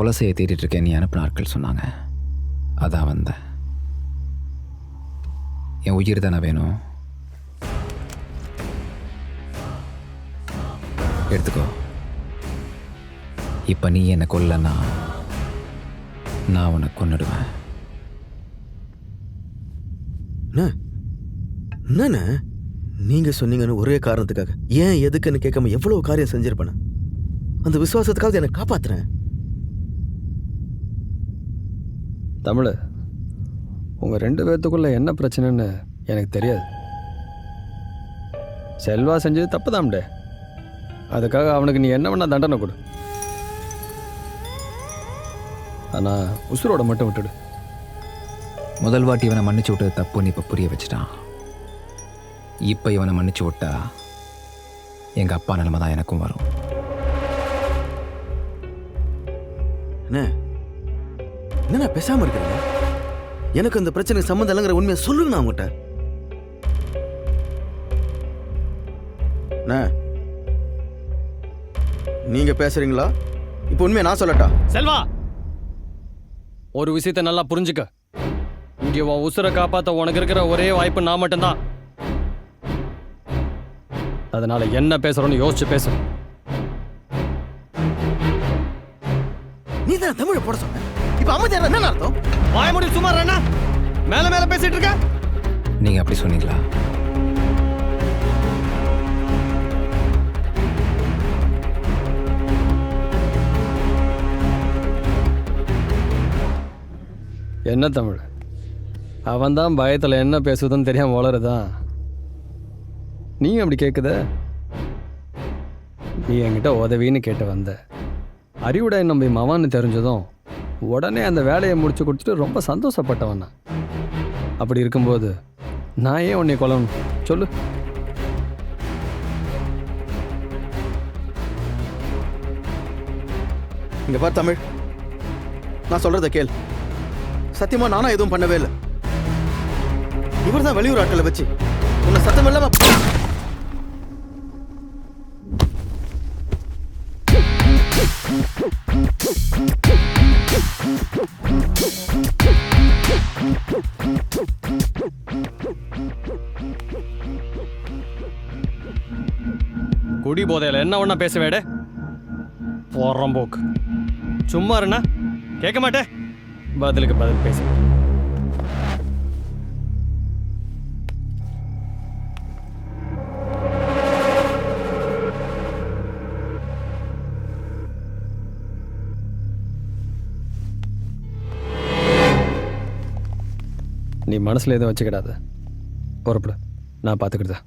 கொலை செய்ய தேடிட்டு இருக்கேன் நீ அனுப்பின ஆட்கள் சொன்னாங்க. அதான் வந்தேன். என் உயிர் தானே வேணும், எடுத்துக்கோ. இப்போ நீ என்னை கொல்லன்னா நான் உன்னை கொன்னுடுவேன். என்னண்ணே நீங்க சொன்னீங்கன்னு ஒரே காரணத்துக்காக ஏன் எதுக்குன்னு கேட்காம எவ்வளவு காரியம் செஞ்சிருப்பேன். அந்த விசுவாசத்துக்காக என்னை காப்பாத்துறேன். தமிழ், உங்கள் 2 பேர்த்துக்குள்ள என்ன பிரச்சனைன்னு எனக்கு தெரியாது. செல்வா செஞ்சது தப்பு தான்டே. அதுக்காக அவனுக்கு நீ என்ன வேணா தண்டனை கொடு. ஆனால் உசுரோட மட்டும் விட்டுடு. முதல் வாட்டி இவனை மன்னிச்சு விட்டது தப்புன்னு இப்போ புரிய வச்சுட்டான். இப்போ இவனை மன்னிச்சு விட்டா எங்கள் அப்பா நிலைமை தான் எனக்கும் வரும். என்ன பேசாம இருக்கிறீங்க? எனக்கு இந்த பிரச்சனைக்கு சம்மந்தம் இல்லைங்கிற உண்மையை சொல்லுங்க. நான் உங்கள்கிட்ட நீங்க பேசுறீங்களா? இப்போ உண்மையை நான் சொல்லட்டா? செல்வா, ஒரு விஷயத்தை நல்லா புரிஞ்சுக்க. இங்கே உன் உசுரை காப்பாற்ற உனக்கு இருக்கிற ஒரே வாய்ப்பு நான் மட்டும்தான். அதனால என்ன பேசுறோன்னு யோசிச்சு பேசு. நீ தான் தமிழை போட சொன்ன. இப்ப அமைதியா என்ன அர்த்தம்? வாய முடி சும்மா என்ன மேல மேல பேசிட்டு இருக்க? நீங்க அப்படி சொன்னீங்களா? என்ன தமிழ், அவன்தான் பயத்தில் என்ன பேசுதுன்னு தெரியாம வளருதான். நீயும் அப்படி கேட்குத? நீ என்கிட்ட உதவின்னு கேட்டு வந்த. அறிவுடை நம்பி மவான்னு தெரிஞ்சதும் உடனே அந்த வேலையை முடிச்சு கொடுத்துட்டு ரொம்ப சந்தோஷப்பட்டவன் நான். அப்படி இருக்கும்போது நான் ஏன் உன்னை கொல்லணும் சொல்லு? இங்க பார் தமிழ், நான் சொல்றத கேள். சத்தியமா நானா எதுவும் பண்ணவே இல்லை. இவர் தான் வெளியூர் ஆட்களை வச்சு உன்னை சத்தம் இல்லாம குடி போதையில் என்ன ஒன்றா பேச வேட போடுறோம் போக்கு. சும்மா இருண்ணா கேட்க மாட்டேன். பதிலுக்கு பதில் பேச. நீ மனசுல எதுவும் வச்சுக்கிடாத. பொறுப்பட, நான் பார்த்துக்கிட்டேன்.